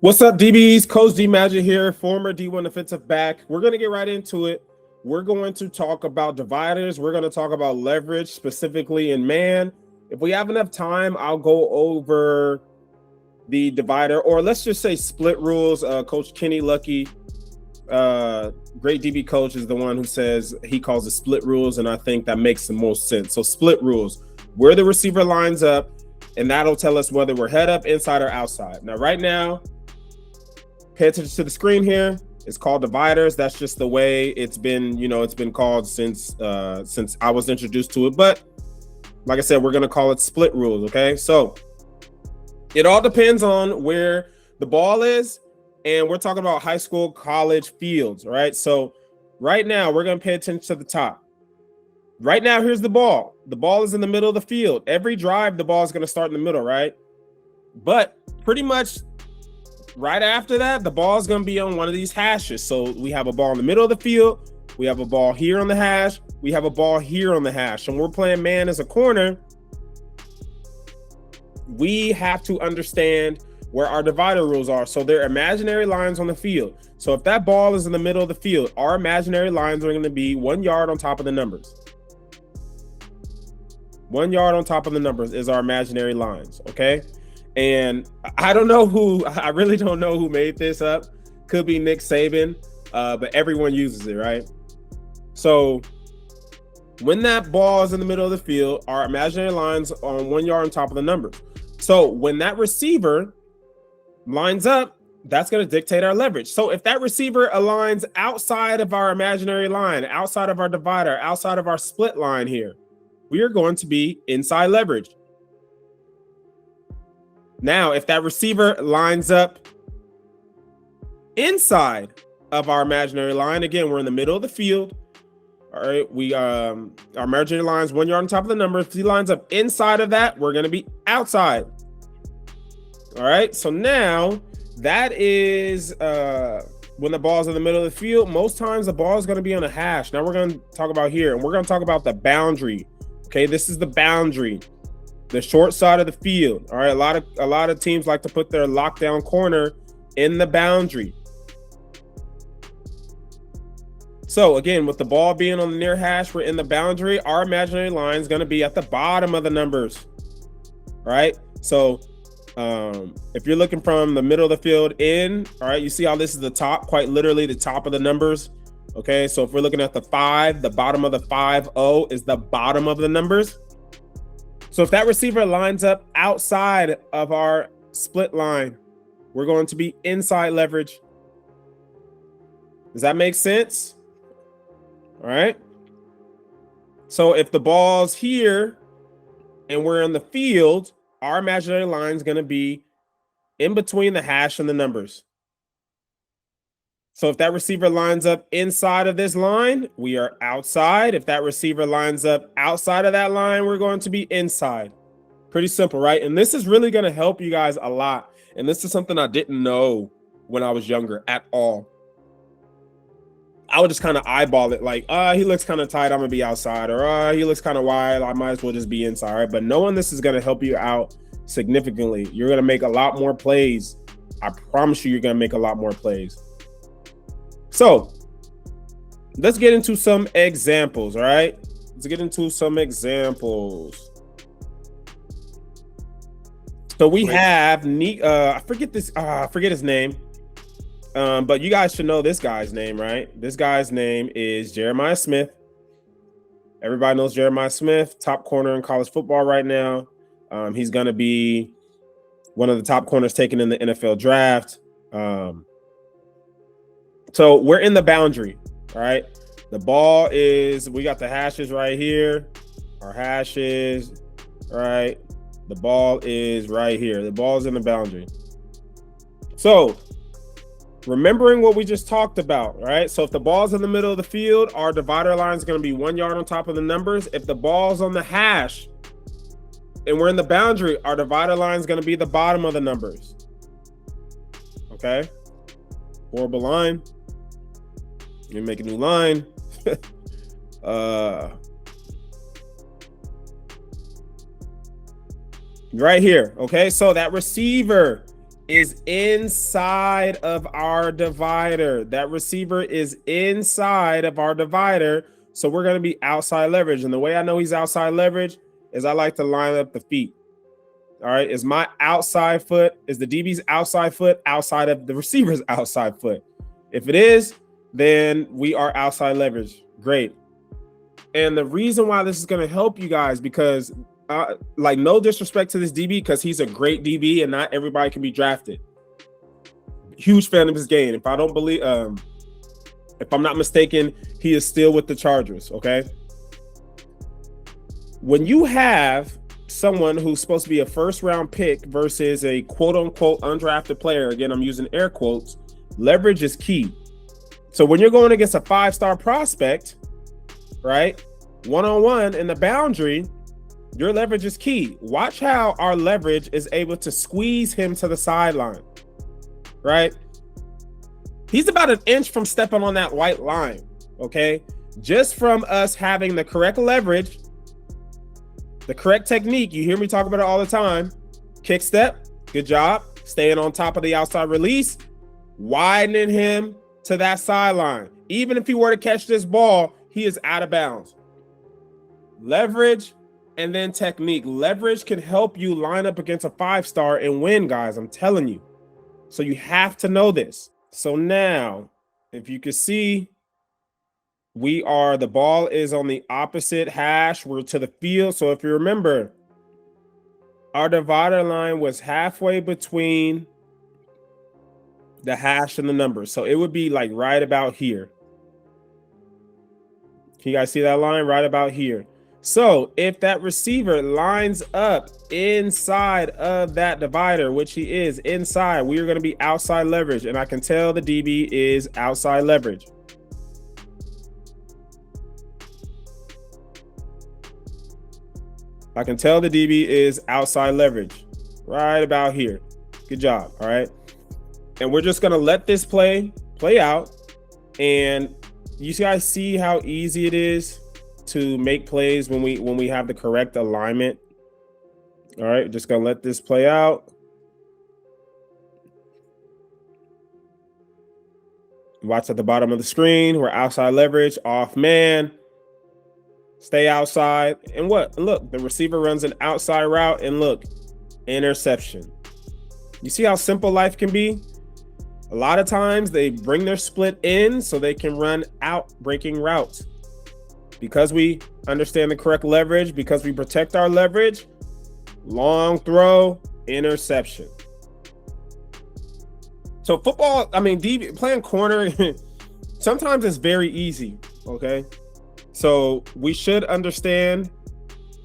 What's up, DBs? Coach D Magic here, former D1 defensive back. We're going to get right into it. We're going to talk about dividers. We're going to talk about leverage, specifically in man. If we have enough time, I'll go over the divider, or let's just say split rules. Coach Kenny Lucky, great DB coach, is the one who says he calls it split rules, and I think that makes the most sense. So split rules, where the receiver lines up, and that'll tell us whether we're head up, inside, or outside. Now, right now, pay attention to the screen here. It's called dividers. That's just the way it's been, it's been called since I was introduced to it. But like I said, we're going to call it split rules, okay? So it all depends on where the ball is, and we're talking about high school, college fields, all right? So right now, we're going to pay attention to the top. Right now, here's the ball. The ball is in the middle of the field. Every drive, the ball is going to start in the middle, right? But pretty much right after that, the ball is going to be on one of these hashes. So we have a ball in the middle of the field. We have a ball here on the hash. We have a ball here on the hash. And we're playing man as a corner. We have to understand where our divider rules are. So they're imaginary lines on the field. So if that ball is in the middle of the field, our imaginary lines are going to be 1 yard on top of the numbers. 1 yard on top of the numbers is our imaginary lines, okay? And I really don't know who made this up. Could be Nick Saban, but everyone uses it, right? So when that ball is in the middle of the field, our imaginary lines are on 1 yard on top of the numbers. So when that receiver lines up, that's going to dictate our leverage. So if that receiver aligns outside of our imaginary line, outside of our divider, outside of our split line here, we are going to be inside leverage. Now, if that receiver lines up inside of our imaginary line, again, we're in the middle of the field. All right, our imaginary line's 1 yard on top of the number. If he lines up inside of that, we're going to be outside. All right, so now that is when the ball's in the middle of the field. Most times the ball is going to be on a hash. Now we're going to talk about here, and we're going to talk about the boundary. Okay, this is the boundary. The short side of the field. All right, a lot of teams like to put their lockdown corner in the boundary. So again, with the ball being on the near hash, we're in the boundary. Our imaginary line is going to be at the bottom of the numbers. All right. So if you're looking from the middle of the field in, all right, you see how this is the top, quite literally the top of the numbers. Okay. So if we're looking at the 5, the bottom of the 5-0 is the bottom of the numbers. So if that receiver lines up outside of our split line, we're going to be inside leverage. Does that make sense? All right. So if the ball's here and we're in the field, our imaginary line is going to be in between the hash and the numbers. So if that receiver lines up inside of this line, we are outside. If that receiver lines up outside of that line, we're going to be inside. Pretty simple, right? And this is really going to help you guys a lot. And this is something I didn't know when I was younger at all. I would just kind of eyeball it like, he looks kind of tight, I'm going to be outside. Or he looks kind of wide, I might as well just be inside. Right? But knowing this is going to help you out significantly. You're going to make a lot more plays. I promise you're going to make a lot more plays. So let's get into some examples, all right? Let's get into some examples. So we have I forget his name. But you guys should know this guy's name, right? This guy's name is Jeremiah Smith. Everybody knows Jeremiah Smith, top corner in college football right now. He's going to be one of the top corners taken in the NFL draft. So we're in the boundary, all right? The ball is, we got the hashes right here. Our hashes, right? The ball is right here. The ball is in the boundary. So remembering what we just talked about, right? So if the ball's in the middle of the field, our divider line is going to be 1 yard on top of the numbers. If the ball's on the hash and we're in the boundary, our divider line is going to be the bottom of the numbers. Okay? Horrible line. You make a new line. Right here. Okay, so that receiver is inside of our divider. That receiver is inside of our divider. So we're going to be outside leverage. And the way I know he's outside leverage is I like to line up the feet. All right. Is my outside foot, is the DB's outside foot outside of the receiver's outside foot? If it is, then we are outside leverage. Great. And the reason why this is going to help you guys, because like, no disrespect to this DB, because he's a great DB and not everybody can be drafted. Huge fan of his game. If I don't believe, if I'm not mistaken, he is still with the Chargers. Okay. When you have someone who's supposed to be a first round pick versus a quote unquote undrafted player, again, I'm using air quotes, leverage is key. So when you're going against a 5-star prospect, right, one-on-one in the boundary, your leverage is key. Watch how our leverage is able to squeeze him to the sideline, right? He's about an inch from stepping on that white line, okay? Just from us having the correct leverage, the correct technique, you hear me talk about it all the time. Kick step, good job. Staying on top of the outside release, widening him to that sideline. Even if he were to catch this ball, he is out of bounds. Leverage and then technique. Leverage can help you line up against a 5-star and win, guys. I'm telling you. So you have to know this. So now, if you can see, the ball is on the opposite hash. We're to the field. So if you remember, our divider line was halfway between the hash and the numbers. So it would be like right about here. Can you guys see that line? Right about here. So if that receiver lines up inside of that divider, which he is inside, we are going to be outside leverage. And I can tell the DB is outside leverage. I can tell the DB is outside leverage right about here. Good job. All right. And we're just going to let this play out. And you guys see how easy it is to make plays when we have the correct alignment. All right, just gonna let this play out. Watch at the bottom of the screen. We're outside leverage, off man. Stay outside. And what? Look, the receiver runs an outside route, and look, interception. You see how simple life can be? A lot of times they bring their split in so they can run out breaking routes. Because we understand the correct leverage, because we protect our leverage, long throw, interception. So football, I mean, playing corner, sometimes it's very easy, okay? So we should understand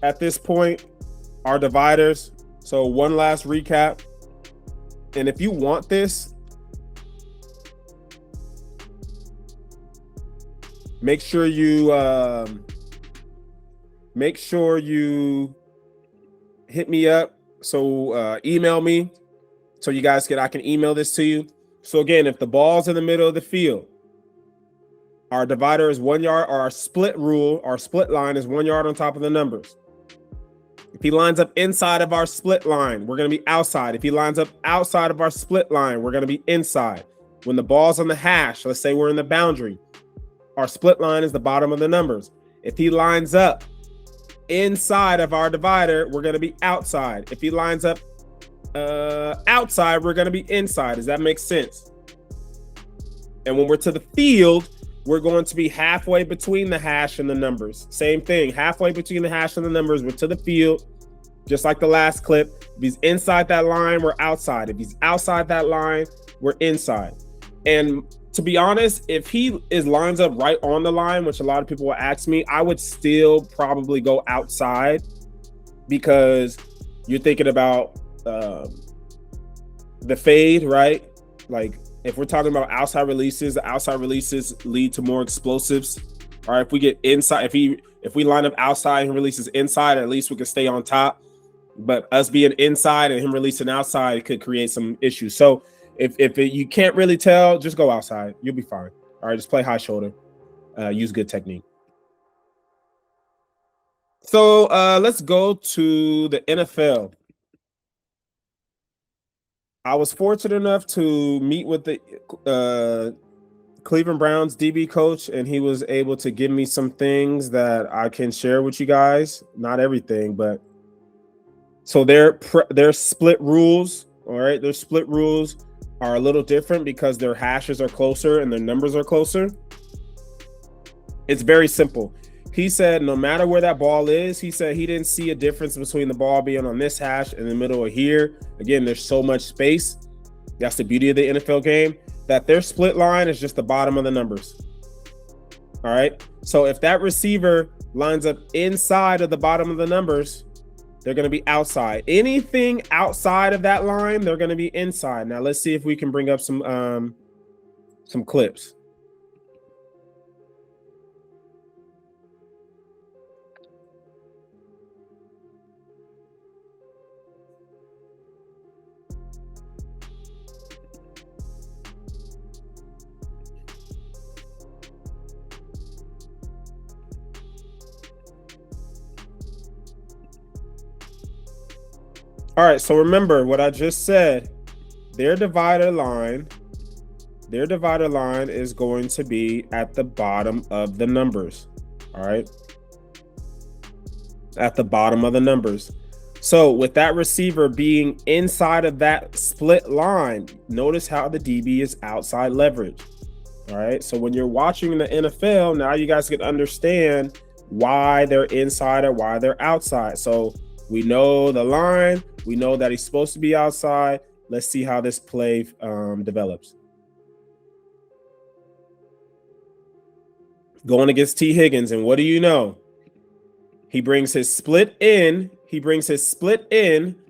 at this point our dividers. So one last recap. And if you want this, make sure you hit me up. So email me so you guys I can email this to you. So again, if the ball's in the middle of the field, our divider is 1 yard, or our split rule, our split line is 1 yard on top of the numbers. If he lines up inside of our split line, we're going to be outside. If he lines up outside of our split line, we're going to be inside. When the ball's on the hash, let's say we're in the boundary, our split line is the bottom of the numbers. If he lines up inside of our divider, we're going to be outside. If he lines up outside, we're going to be inside. Does that make sense? And when we're to the field, we're going to be halfway between the hash and the numbers. Same thing, halfway between the hash and the numbers. We're to the field, just like the last clip. If he's inside that line, we're outside. If he's outside that line, we're inside. And to be honest, if he lines up right on the line, which a lot of people will ask me, I would still probably go outside, because you're thinking about the fade, right? Like, if we're talking about outside releases, the outside releases lead to more explosives. All right, if we get inside, if we line up outside and releases inside, at least we can stay on top. But us being inside and him releasing outside could create some issues. So if you can't really tell, just go outside. You'll be fine. All right, just play high shoulder. Use good technique. So let's go to the NFL. I was fortunate enough to meet with the Cleveland Browns DB coach, and he was able to give me some things that I can share with you guys. Not everything, but so their split rules. All right, their split rules are a little different because their hashes are closer and their numbers are closer. It's very simple. He said no matter where that ball is, he said he didn't see a difference between the ball being on this hash in the middle or here. Again, there's so much space. That's the beauty of the NFL game, that their split line is just the bottom of the numbers. All right. So if that receiver lines up inside of the bottom of the numbers, they're going to be outside. Anything outside of that line, they're going to be inside. Now let's see if we can bring up some clips. All right, so remember what I just said. Their divider line is going to be at the bottom of the numbers. All right, at the bottom of the numbers. So with that receiver being inside of that split line, notice how the DB is outside leverage. All right, so when you're watching the NFL, now you guys can understand why they're inside or why they're outside. So we know the line, we know that he's supposed to be outside. Let's see how this play develops. Going against T. Higgins, and what do you know? He brings his split in.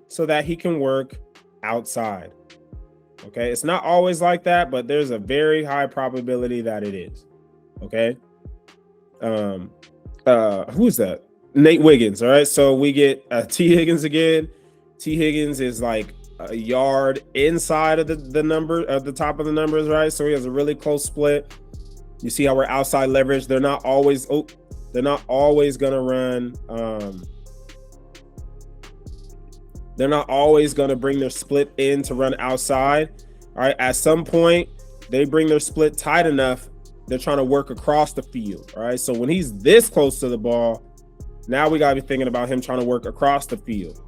So that he can work outside. Okay, it's not always like that, but there's a very high probability that it is. Okay. Who's that? Nate Wiggins. All right, so we get T. Higgins again. T. Higgins is like a yard inside of the number at the top of the numbers, right? So he has a really close split. You see how we're outside leverage. They're not always gonna run. They're not always gonna bring their split in to run outside. All right, at some point they bring their split tight enough. They're trying to work across the field. All right, so when he's this close to the ball, now we gotta be thinking about him trying to work across the field.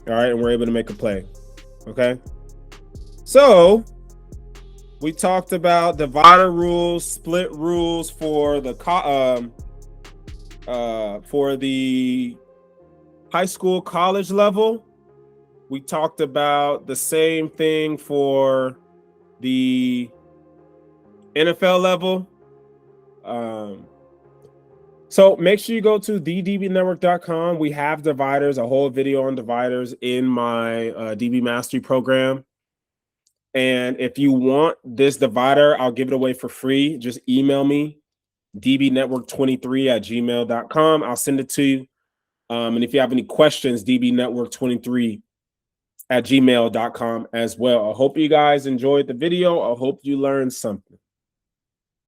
All right, and we're able to make a play. Okay, so we talked about divider rules, split rules for the high school, college level. We talked about the same thing for the NFL level. So make sure you go to thedbnetwork.com. We have dividers, a whole video on dividers in my DB Mastery program. And if you want this divider, I'll give it away for free. Just email me, dbnetwork23@gmail.com. I'll send it to you. And if you have any questions, dbnetwork23@gmail.com as well. I hope you guys enjoyed the video. I hope you learned something.